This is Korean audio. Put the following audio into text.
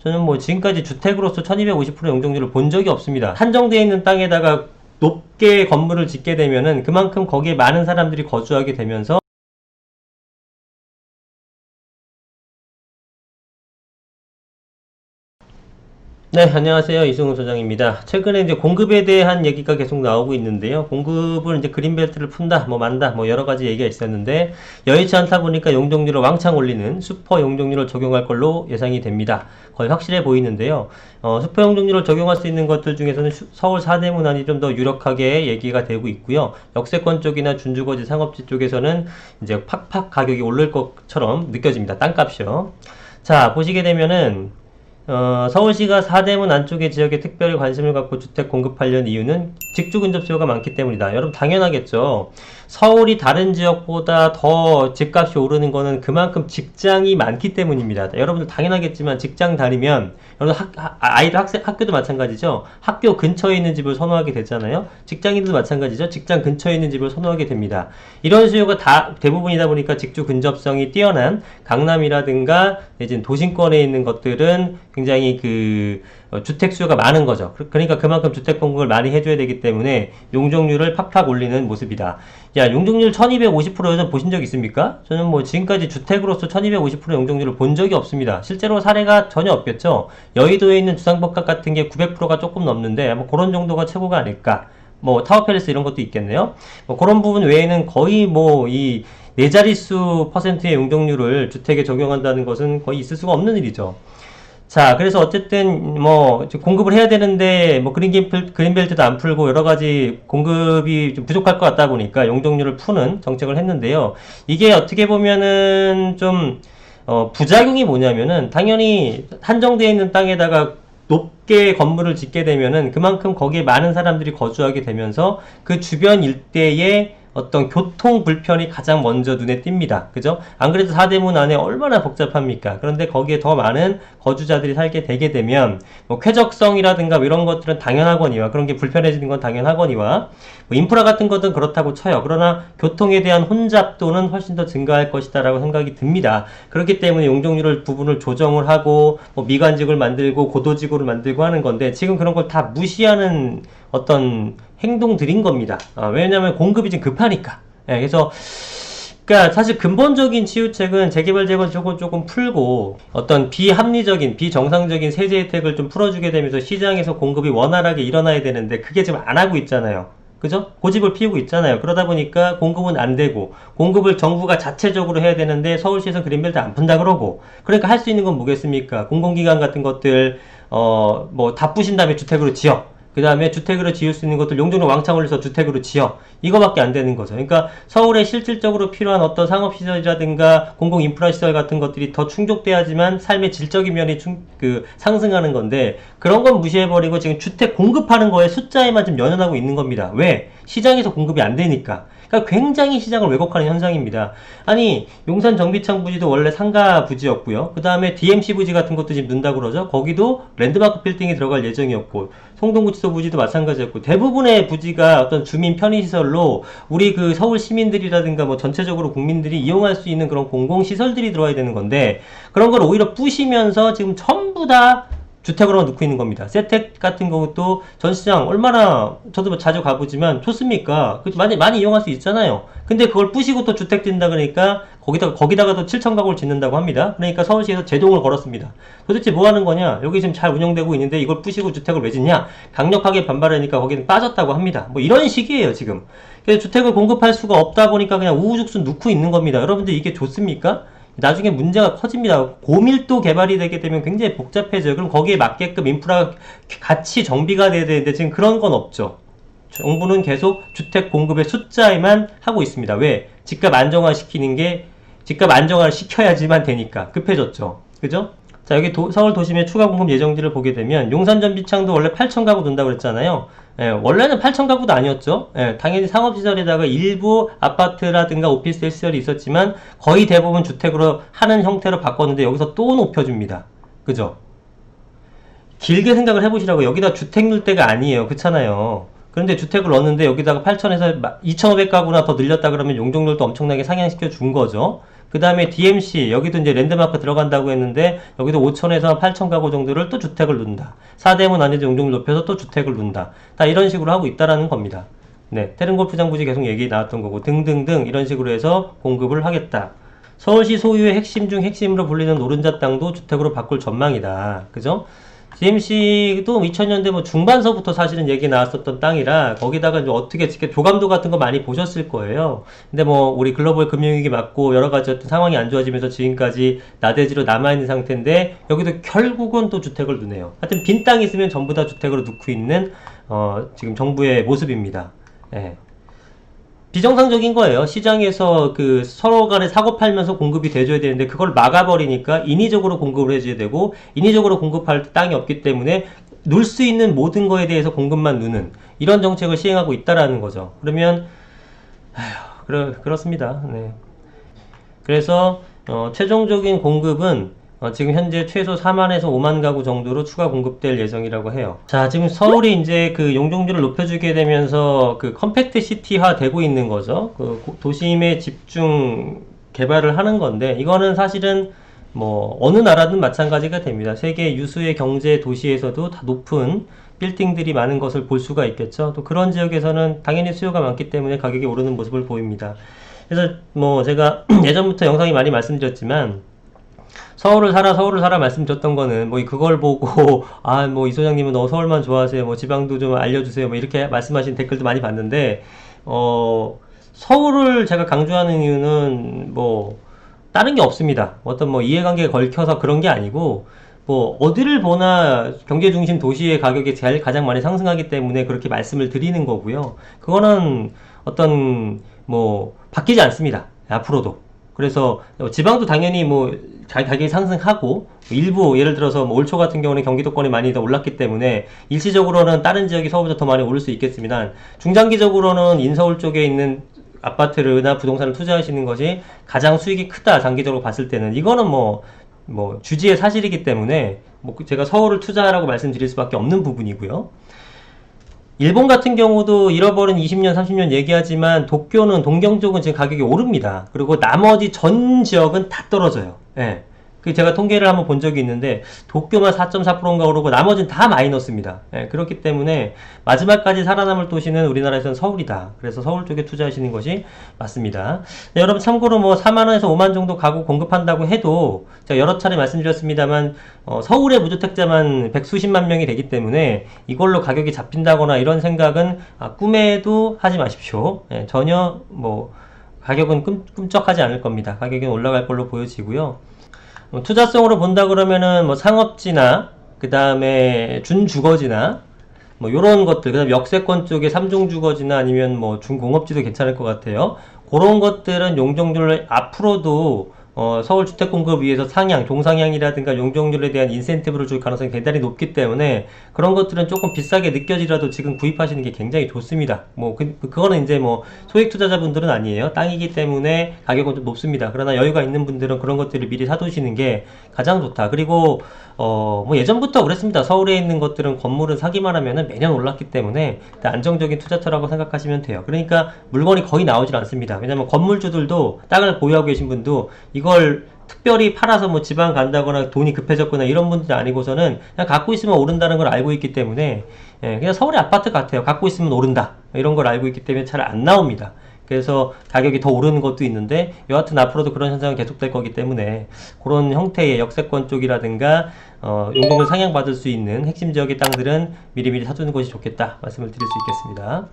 저는 뭐 지금까지 주택으로서 1250% 용적률을 본 적이 없습니다. 한정되어 있는 땅에다가 높게 건물을 짓게 되면은 그만큼 거기에 많은 사람들이 거주하게 되면서 네, 안녕하세요. 이승우 소장입니다. 최근에 이제 공급에 대한 얘기가 계속 나오고 있는데요. 공급을 이제 그린벨트를 푼다, 뭐 만다, 뭐 여러 가지 얘기가 있었는데 여의치 않다 보니까 용적률을 왕창 올리는 슈퍼 용적률을 적용할 걸로 예상이 됩니다. 거의 확실해 보이는데요. 슈퍼 용적률을 적용할 수 있는 것들 중에서는 서울 사대문안이 좀 더 유력하게 얘기가 되고 있고요. 역세권 쪽이나 준주거지 상업지 쪽에서는 이제 팍팍 가격이 오를 것처럼 느껴집니다. 땅값이요. 자, 보시게 되면은 서울시가 사대문 안쪽의 지역에 특별히 관심을 갖고 주택 공급하려는 이유는 직주 근접 수요가 많기 때문이다. 여러분 당연하겠죠. 서울이 다른 지역보다 더 집값이 오르는 거는 그만큼 직장이 많기 때문입니다. 여러분들 당연하겠지만 직장 다니면 여러분 아이들 학교도 마찬가지죠. 학교 근처에 있는 집을 선호하게 되잖아요. 직장인들도 마찬가지죠. 직장 근처에 있는 집을 선호하게 됩니다. 이런 수요가 다 대부분이다 보니까 직주 근접성이 뛰어난 강남이라든가 내지는 도심권에 있는 것들은 굉장히 주택 수요가 많은 거죠. 그러니까 그만큼 주택 공급을 많이 해줘야 되기 때문에 용적률을 팍팍 올리는 모습이다. 야, 용적률 1250% 요즘 보신 적 있습니까? 저는 뭐 지금까지 주택으로서 1250% 용적률을 본 적이 없습니다. 실제로 사례가 전혀 없겠죠. 여의도에 있는 주상복합 같은 게 900%가 조금 넘는데 뭐 그런 정도가 최고가 아닐까. 뭐 타워팰리스 이런 것도 있겠네요. 뭐 그런 부분 외에는 거의 뭐 이 네 자릿수 퍼센트의 용적률을 주택에 적용한다는 것은 거의 있을 수가 없는 일이죠. 자, 그래서 어쨌든 뭐 공급을 해야 되는데 뭐 그린벨트도 안 풀고 여러 가지 공급이 좀 부족할 것 같다 보니까 용적률을 푸는 정책을 했는데요. 이게 어떻게 보면은 좀 부작용이 뭐냐면은 당연히 한정되어 있는 땅에다가 높게 건물을 짓게 되면은 그만큼 거기에 많은 사람들이 거주하게 되면서 그 주변 일대에 어떤 교통 불편이 가장 먼저 눈에 띕니다. 그죠? 안 그래도 사대문 안에 얼마나 복잡합니까? 그런데 거기에 더 많은 거주자들이 살게 되게 되면 뭐 쾌적성이라든가 이런 것들은 당연하거니와 그런 게 불편해지는 건 당연하거니와 뭐 인프라 같은 것은 그렇다고 쳐요. 그러나 교통에 대한 혼잡도는 훨씬 더 증가할 것이다 라고 생각이 듭니다. 그렇기 때문에 용적률을 부분을 조정을 하고 뭐 미관지구를 만들고 고도지구를 만들고 하는 건데 지금 그런 걸 다 무시하는 어떤 행동들인 겁니다. 왜냐하면 공급이 지금 급하니까. 예, 그래서 그러니까 사실 근본적인 치유책은 재개발 재건 조금 풀고 어떤 비합리적인 비정상적인 세제 혜택을 좀 풀어주게 되면서 시장에서 공급이 원활하게 일어나야 되는데 그게 지금 안 하고 있잖아요. 그죠? 고집을 피우고 있잖아요. 그러다 보니까 공급은 안 되고 공급을 정부가 자체적으로 해야 되는데 서울시에서 그린벨트 안 푼다 그러고 그러니까 할 수 있는 건 뭐겠습니까? 공공기관 같은 것들 뭐 다 부신 다음에 주택으로 지어. 그 다음에 주택으로 지을 수 있는 것들 용적률 왕창 올려서 주택으로 지어. 이거밖에 안 되는 거죠. 그러니까 서울에 실질적으로 필요한 어떤 상업시설이라든가 공공인프라시설 같은 것들이 더 충족돼야지만 삶의 질적인 면이 상승하는 건데 그런 건 무시해버리고 지금 주택 공급하는 거에 숫자에만 좀 연연하고 있는 겁니다. 왜? 시장에서 공급이 안 되니까. 그러니까 굉장히 시장을 왜곡하는 현상입니다. 아니 용산 정비창 부지도 원래 상가 부지였고요. 그 다음에 DMC 부지 같은 것도 지금 는다고 그러죠. 거기도 랜드마크 빌딩이 들어갈 예정이었고 송동구치소 부지도 마찬가지였고 대부분의 부지가 어떤 주민 편의시설로 우리 서울 시민들이라든가 뭐 전체적으로 국민들이 이용할 수 있는 그런 공공시설들이 들어와야 되는 건데 그런 걸 오히려 부시면서 지금 전부 다 주택으로 넣고 있는 겁니다. 세택 같은 것도 전시장 얼마나 저도 자주 가보지만 좋습니까? 많이 이용할 수 있잖아요. 근데 그걸 부시고 또 주택 짓는다 그러니까 거기다가 또 7천 가구를 짓는다고 합니다. 그러니까 서울시에서 제동을 걸었습니다. 도대체 뭐 하는 거냐? 여기 지금 잘 운영되고 있는데 이걸 부시고 주택을 왜 짓냐? 강력하게 반발하니까 거기는 빠졌다고 합니다. 뭐 이런 식이에요 지금. 그래서 주택을 공급할 수가 없다 보니까 그냥 우후죽순 넣고 있는 겁니다. 여러분들 이게 좋습니까? 나중에 문제가 커집니다. 고밀도 개발이 되게 되면 굉장히 복잡해져요. 그럼 거기에 맞게끔 인프라 같이 정비가 돼야 되는데 지금 그런 건 없죠. 정부는 계속 주택 공급의 숫자에만 하고 있습니다. 왜? 집값 안정화를 시켜야지만 되니까 급해졌죠. 그죠? 자, 여기 서울 도심의 추가 공급 예정지를 보게 되면 용산 전비창도 원래 8천 가구 둔다고 그랬잖아요. 예, 원래는 8천 가구도 아니었죠. 예, 당연히 상업시설에다가 일부 아파트라든가 오피스텔 시설이 있었지만 거의 대부분 주택으로 하는 형태로 바꿨는데 여기서 또 높여줍니다. 그죠? 길게 생각을 해보시라고. 여기다 주택 넣을 때가 아니에요. 그렇잖아요. 그런데 주택을 넣었는데 여기다가 8천에서 2,500가구나 더 늘렸다 그러면 용적률도 엄청나게 상향시켜 준 거죠. 그 다음에 DMC, 여기도 이제 랜드마크 들어간다고 했는데, 여기도 5천에서 8천 가구 정도를 또 주택을 넣는다. 4대문 안에도 용적률 높여서 또 주택을 넣는다. 다 이런 식으로 하고 있다라는 겁니다. 네, 테른골프장 부지 계속 얘기 나왔던 거고, 등등등 이런 식으로 해서 공급을 하겠다. 서울시 소유의 핵심 중 핵심으로 불리는 노른자 땅도 주택으로 바꿀 전망이다. 그죠? DMC도 2000년대 뭐 중반서부터 사실은 얘기 나왔었던 땅이라 거기다가 이제 어떻게 조감도 같은 거 많이 보셨을 거예요. 근데 뭐 우리 글로벌 금융위기 맞고 여러 가지 어떤 상황이 안 좋아지면서 지금까지 나대지로 남아있는 상태인데 여기도 결국은 또 주택을 두네요. 하여튼 빈 땅이 있으면 전부 다 주택으로 넣고 있는 지금 정부의 모습입니다. 예. 비정상적인 거예요. 시장에서 그 서로 간에 사고 팔면서 공급이 돼줘야 되는데 그걸 막아버리니까 인위적으로 공급을 해줘야 되고 인위적으로 공급할 땅이 없기 때문에 놀 수 있는 모든 거에 대해서 공급만 누는 이런 정책을 시행하고 있다라는 거죠. 그러면 그렇습니다. 네. 그래서 최종적인 공급은 지금 현재 최소 4만에서 5만 가구 정도로 추가 공급될 예정이라고 해요. 자, 지금 서울이 이제 그 용적률을 높여주게 되면서 그 컴팩트 시티화 되고 있는 거죠. 그 도심의 집중 개발을 하는 건데, 이거는 사실은 뭐, 어느 나라든 마찬가지가 됩니다. 세계 유수의 경제 도시에서도 다 높은 빌딩들이 많은 것을 볼 수가 있겠죠. 또 그런 지역에서는 당연히 수요가 많기 때문에 가격이 오르는 모습을 보입니다. 그래서 뭐, 제가 예전부터 영상이 많이 말씀드렸지만, 서울을 사라 말씀드렸던 거는 뭐 그걸 보고 뭐 이 소장님은 너무 서울만 좋아하세요, 뭐 지방도 좀 알려주세요, 뭐 이렇게 말씀하신 댓글도 많이 봤는데 서울을 제가 강조하는 이유는 뭐 다른 게 없습니다. 어떤 뭐 이해관계에 걸쳐서 그런 게 아니고 뭐 어디를 보나 경제 중심 도시의 가격이 제일 가장 많이 상승하기 때문에 그렇게 말씀을 드리는 거고요. 그거는 어떤 뭐 바뀌지 않습니다. 앞으로도. 그래서 지방도 당연히 뭐 가격이 상승하고 일부 예를 들어서 뭐 올초 같은 경우는 경기도권이 많이 더 올랐기 때문에 일시적으로는 다른 지역이 서울보다 더 많이 오를 수 있겠습니다. 중장기적으로는 인서울 쪽에 있는 아파트나 부동산을 투자하시는 것이 가장 수익이 크다, 장기적으로 봤을 때는. 이거는 뭐 주지의 사실이기 때문에 뭐 제가 서울을 투자하라고 말씀드릴 수밖에 없는 부분이고요. 일본 같은 경우도 잃어버린 20년, 30년 얘기하지만 도쿄는, 동경 쪽은 지금 가격이 오릅니다. 그리고 나머지 전 지역은 다 떨어져요. 예. 그 제가 통계를 한번 본 적이 있는데 도쿄만 4.4%인가 오르고 나머지는 다 마이너스입니다. 예, 그렇기 때문에 마지막까지 살아남을 도시는 우리나라에서는 서울이다. 그래서 서울 쪽에 투자하시는 것이 맞습니다. 네, 여러분 참고로 뭐 4만원에서 5만 정도 가구 공급한다고 해도 제가 여러 차례 말씀드렸습니다만 서울의 무주택자만 백수십만 명이 되기 때문에 이걸로 가격이 잡힌다거나 이런 생각은 꿈에도 하지 마십시오. 예, 전혀 뭐 가격은 꿈쩍하지 않을 겁니다. 가격은 올라갈 걸로 보여지고요. 투자성으로 본다 그러면은 뭐 상업지나 그 다음에 준주거지나 뭐 요런 것들, 그 다음에 역세권 쪽에 삼종주거지나 아니면 뭐 중공업지도 괜찮을 것 같아요. 그런 것들은 용적률을 앞으로도 서울 주택 공급을 위해서 종상향이라든가 용적률에 대한 인센티브를 줄 가능성이 대단히 높기 때문에 그런 것들은 조금 비싸게 느껴지더라도 지금 구입하시는 게 굉장히 좋습니다. 뭐 그거는 이제 뭐 소액 투자자분들은 아니에요. 땅이기 때문에 가격은 좀 높습니다. 그러나 여유가 있는 분들은 그런 것들을 미리 사두시는 게 가장 좋다. 그리고 뭐 예전부터 그랬습니다. 서울에 있는 것들은 건물은 사기만 하면은 매년 올랐기 때문에 안정적인 투자처라고 생각하시면 돼요. 그러니까 물건이 거의 나오질 않습니다. 왜냐면 건물주들도 땅을 보유하고 계신 분도 이걸 특별히 팔아서 뭐 지방 간다거나 돈이 급해졌거나 이런 분들이 아니고서는 그냥 갖고 있으면 오른다는 걸 알고 있기 때문에 그냥 서울의 아파트 같아요. 갖고 있으면 오른다 이런 걸 알고 있기 때문에 잘 안 나옵니다. 그래서 가격이 더 오르는 것도 있는데 여하튼 앞으로도 그런 현상은 계속될 거기 때문에 그런 형태의 역세권 쪽이라든가 용적률 상향받을 수 있는 핵심 지역의 땅들은 미리미리 사두는 것이 좋겠다 말씀을 드릴 수 있겠습니다.